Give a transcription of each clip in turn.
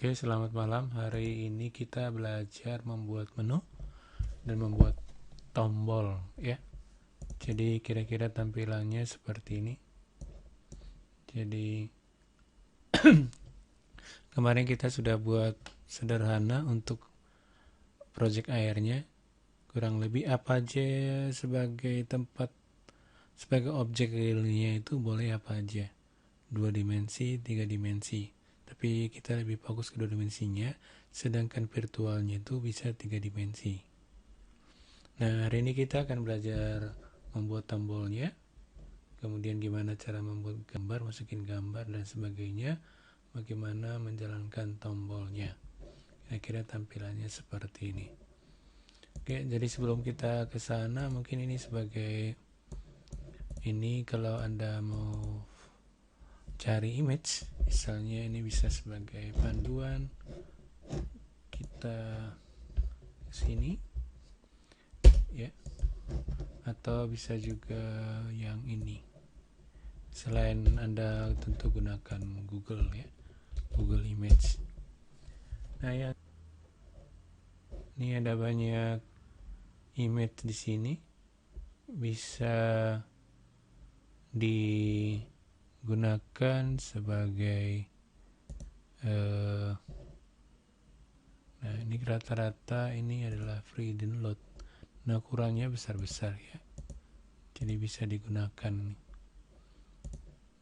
Oke, selamat malam. Hari ini kita belajar membuat menu dan membuat tombol ya. Jadi kira-kira tampilannya seperti ini. Jadi kemarin kita sudah buat sederhana untuk project airnya. Kurang lebih apa aja sebagai tempat, sebagai objek realnya itu boleh apa aja. 2 dimensi, 3 dimensi. Tapi kita lebih fokus ke 2 dimensinya, sedangkan virtualnya itu bisa 3 dimensi. Nah, hari ini kita akan belajar membuat tombolnya, kemudian gimana cara membuat gambar, masukin gambar dan sebagainya, bagaimana menjalankan tombolnya. Kira-kira tampilannya seperti ini. Oke, jadi sebelum kita ke sana, mungkin ini sebagai ini kalau Anda mau cari image, misalnya ini bisa sebagai panduan, kita sini ya, atau bisa juga yang ini. Selain Anda tentu gunakan Google ya, Google Image. Nah ya, ini ada banyak image di sini, bisa digunakan sebagai nah ini rata-rata ini adalah free download. Nah ukurannya besar-besar ya, jadi bisa digunakan.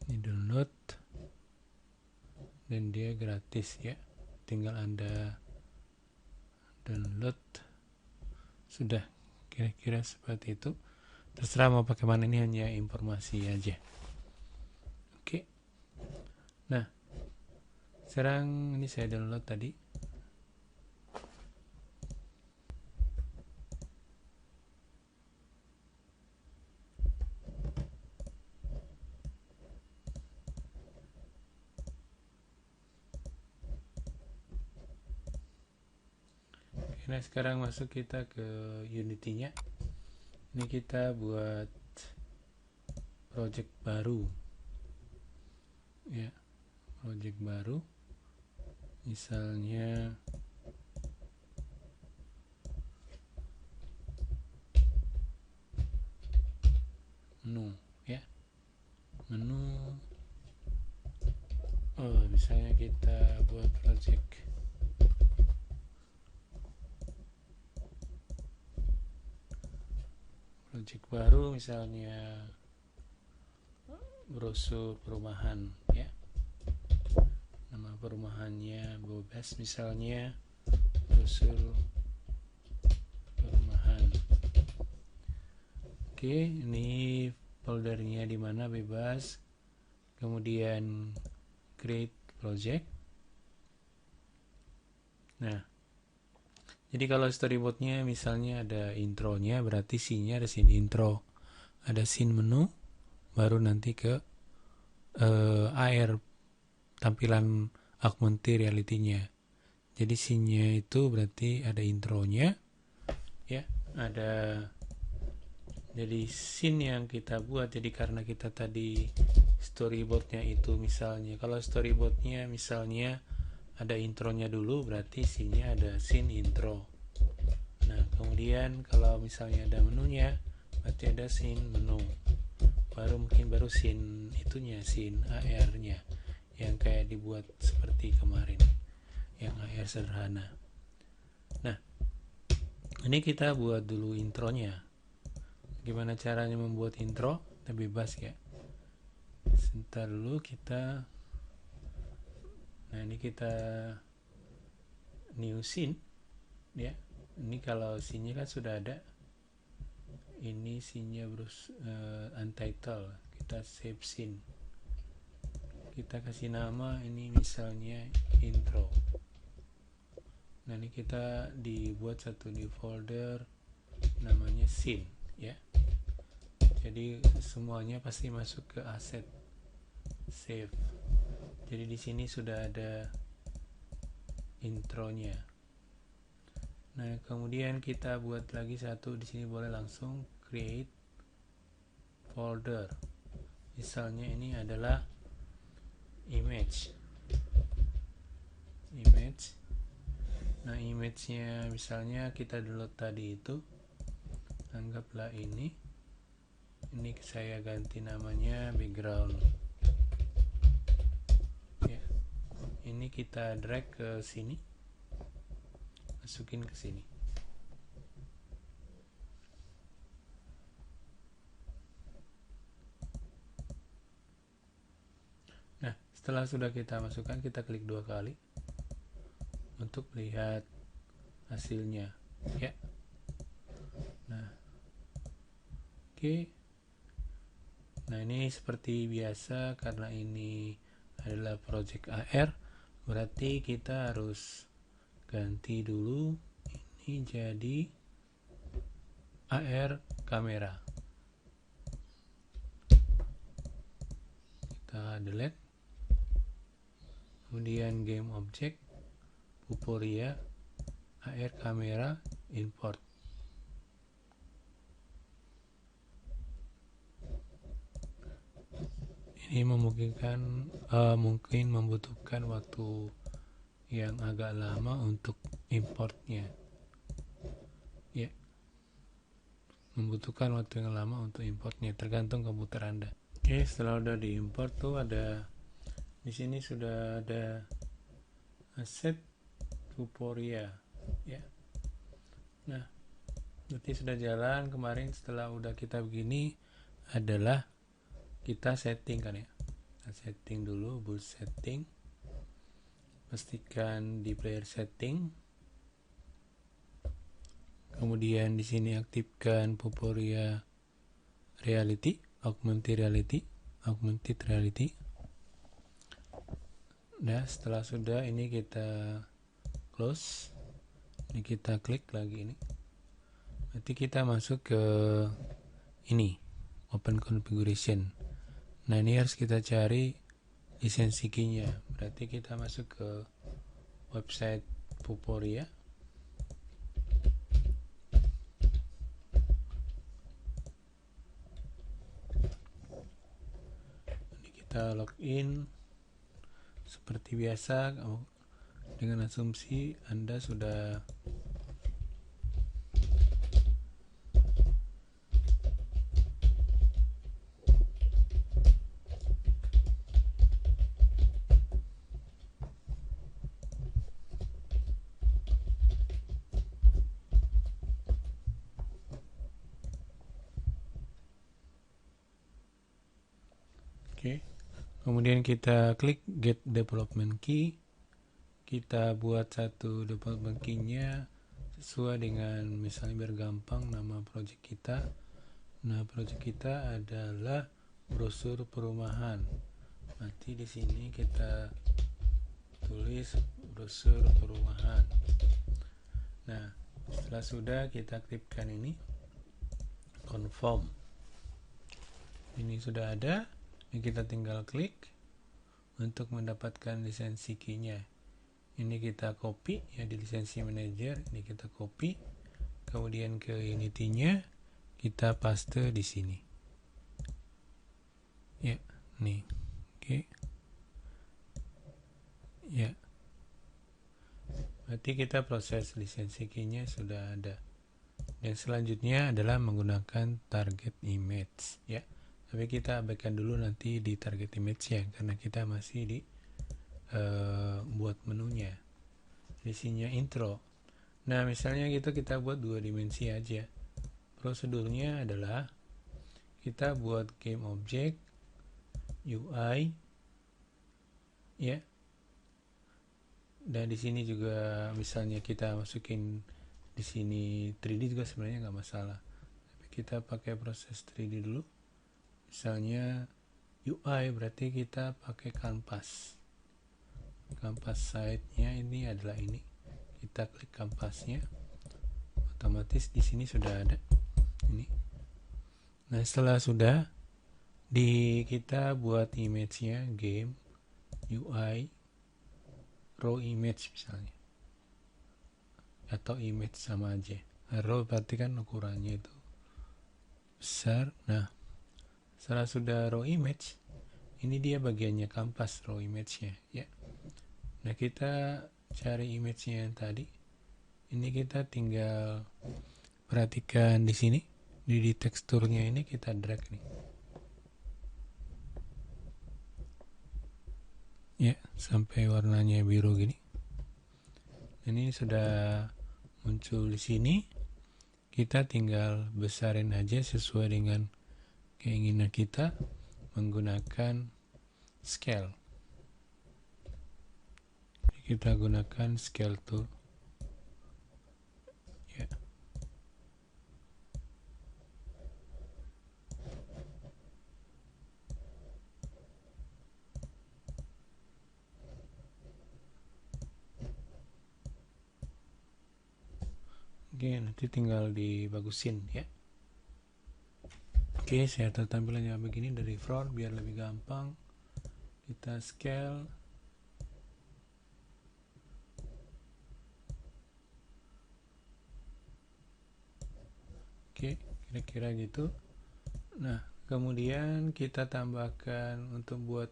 Ini download dan dia gratis ya, tinggal Anda download, sudah. Kira-kira seperti itu, terserah mau pakai mana, ini hanya informasi aja. Oke, nah sekarang ini saya download tadi. Nah sekarang masuk kita ke Unity-nya. Ini kita buat project baru ya, project baru, misalnya menu ya, menu. Misalnya kita buat project baru, misalnya brosur perumahan ya, nama perumahannya bebas, misalnya brosur perumahan. Oke, ini foldernya di mana, bebas. Kemudian create project. Nah, jadi kalau storyboardnya misalnya ada intronya, berarti scene-nya ada scene intro, ada scene menu, baru nanti ke AR, tampilan augmented reality-nya. Jadi scene-nya itu berarti ada intronya ya, ada. Jadi scene yang kita buat, jadi karena kita tadi storyboardnya itu misalnya, kalau storyboardnya misalnya ada intronya dulu, berarti scene-nya ada scene intro. Nah kemudian kalau misalnya ada menunya, berarti ada scene menu, baru scene itunya, scene AR-nya yang kayak dibuat seperti kemarin, yang AR sederhana. Nah ini kita buat dulu intronya. Gimana caranya membuat intro? Kita bebas ya. Sebentar dulu kita. Nah ini kita new scene ya. Ini kalau scene-nya kan sudah ada. Ini scene-nya untitled. Kita save scene. Kita kasih nama ini misalnya intro. Nah ini kita dibuat satu di folder namanya scene ya. Jadi semuanya pasti masuk ke aset save. Jadi di sini sudah ada intronya. Nah kemudian kita buat lagi satu di sini, boleh langsung create folder. Misalnya ini adalah image image. Nah, image-nya misalnya kita download tadi itu, anggaplah ini saya ganti namanya background ya. Ini kita drag ke sini, masukin ke sini. Nah, setelah sudah kita masukkan, kita klik 2 kali untuk lihat hasilnya ya. Nah, oke. Nah, ini seperti biasa, karena ini adalah project AR, berarti kita harus ganti dulu ini jadi AR kamera. Kita delete, kemudian game object, Vuforia, AR kamera, import. Ini memungkinkan mungkin membutuhkan waktu yang agak lama untuk importnya ya, membutuhkan waktu yang lama untuk importnya, tergantung komputer Anda. Oke, setelah udah diimport tuh ada di sini sudah ada aset Vuforia ya. Nah, berarti sudah jalan. Kemarin setelah udah kita begini adalah kita setting kan ya. Kita setting dulu, boost setting, pastikan di player setting, kemudian di sini aktifkan Vuforia reality, augmented reality. Nah, setelah sudah ini kita close, ini kita klik lagi ini, berarti kita masuk ke ini open configuration. Nah, ini harus kita cari lisensi key-nya, berarti kita masuk ke website Vuforia. Ini kita login seperti biasa, dengan asumsi Anda sudah oke. Kemudian kita klik get development key, kita buat satu development key-nya sesuai dengan, misalnya biar gampang, nama project kita. Nah, project kita adalah brosur perumahan. Nanti di sini kita tulis brosur perumahan. Nah, setelah sudah kita aktifkan ini confirm. Ini sudah ada. Ini kita tinggal klik untuk mendapatkan lisensi key-nya. Ini kita copy ya di lisensi manager, ini kita copy, kemudian ke Unity-nya kita paste di sini. Ya, nih. Oke. Ya. Berarti kita proses lisensi key-nya sudah ada. Dan selanjutnya adalah menggunakan target image ya. Tapi kita abaikan dulu nanti di target image ya, karena kita masih di buat menunya. Isinya intro. Nah, misalnya gitu kita buat 2 dimensi aja. Prosedurnya adalah kita buat game object, UI ya. Dan di sini juga misalnya kita masukin di sini 3D juga sebenarnya nggak masalah. Tapi kita pakai proses 3D dulu. Misalnya UI berarti kita pakai kanvas. Kanvas side-nya ini adalah ini. Kita klik kanvasnya. Otomatis di sini sudah ada ini. Nah, setelah sudah kita buat image-nya game UI raw image misalnya. Atau image sama aja. Raw berarti kan ukurannya itu besar. Nah, setelah sudah raw image, ini dia bagiannya kanvas raw image-nya ya. Nah, kita cari image-nya yang tadi. Ini kita tinggal perhatikan di sini, di teksturnya ini kita drag nih. Ya, sampai warnanya biru gini. Dan ini sudah muncul di sini. Kita tinggal besarin aja sesuai dengan keinginan kita menggunakan scale. Kita gunakan scale tool. Ya. Oke, nanti tinggal dibagusin ya. Oke, saya atur tampilannya begini dari front biar lebih gampang. Kita scale. Oke, kira-kira gitu. Nah, kemudian kita tambahkan untuk buat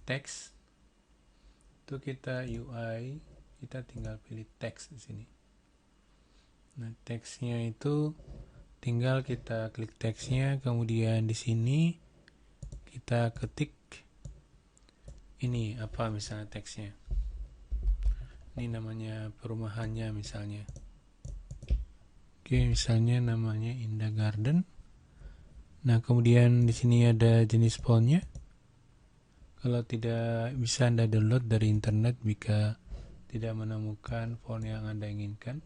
teks. Itu kita UI, kita tinggal pilih teks di sini. Nah, teksnya itu tinggal kita klik teksnya, kemudian di sini kita ketik ini apa misalnya teksnya. Ini namanya perumahannya misalnya. Oke, misalnya namanya Indah Garden. Nah, kemudian di sini ada jenis fontnya. Kalau tidak bisa Anda download dari internet jika tidak menemukan font yang Anda inginkan.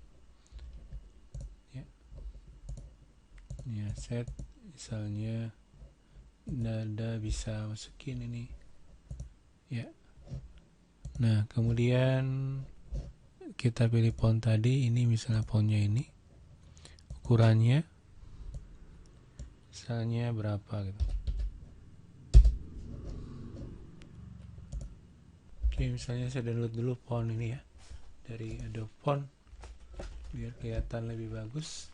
Ya, set misalnya Anda bisa masukin ini. Ya. Nah, kemudian kita pilih font tadi, ini misalnya fontnya ini. Ukurannya misalnya berapa gitu. Oke, misalnya saya download dulu font ini ya dari Adobe Font biar kelihatan lebih bagus.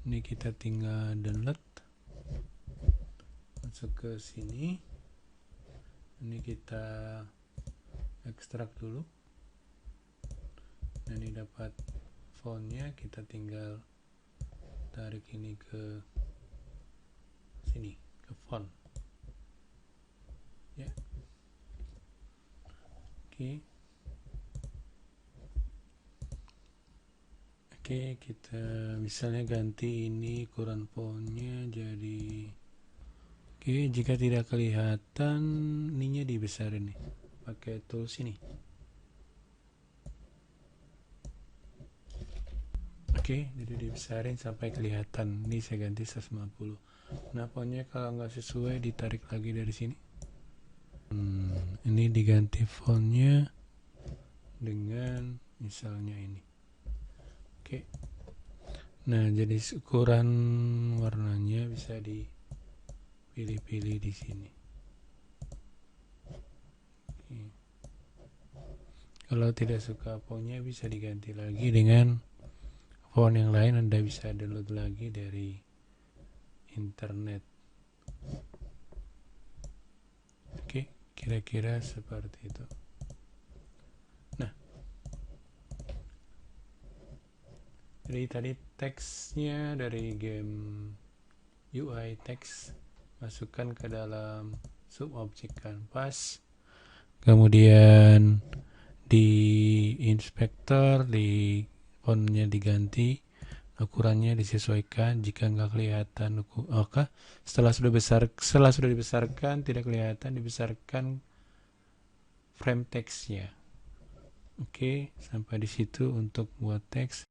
Ini kita tinggal download, masuk ke sini. Ini kita ekstrak dulu. Nah, ini dapat fontnya, kita tinggal tarik ini ke sini, ke font ya. Oke, kita misalnya ganti ini ukuran fontnya jadi, oke, jika tidak kelihatan ininya dibesarin nih pakai tools ini. Oke, jadi dibesarin sampai kelihatan. Ini saya ganti 150. Nah, fontnya kalau nggak sesuai ditarik lagi dari sini. Ini diganti fontnya dengan misalnya ini. Oke. Nah, jadi ukuran warnanya bisa dipilih-pilih di sini. Oke. Kalau tidak suka fontnya bisa diganti lagi dengan font yang lain. Anda bisa download lagi dari internet. Oke, kira-kira seperti itu. Nah, jadi tadi teksnya dari game UI text masukkan ke dalam subobjek kanvas, kemudian di inspektor di fontnya diganti, ukurannya disesuaikan. Jika nggak kelihatan setelah sudah dibesarkan tidak kelihatan, dibesarkan frame teksnya. Oke, sampai di situ untuk buat teks.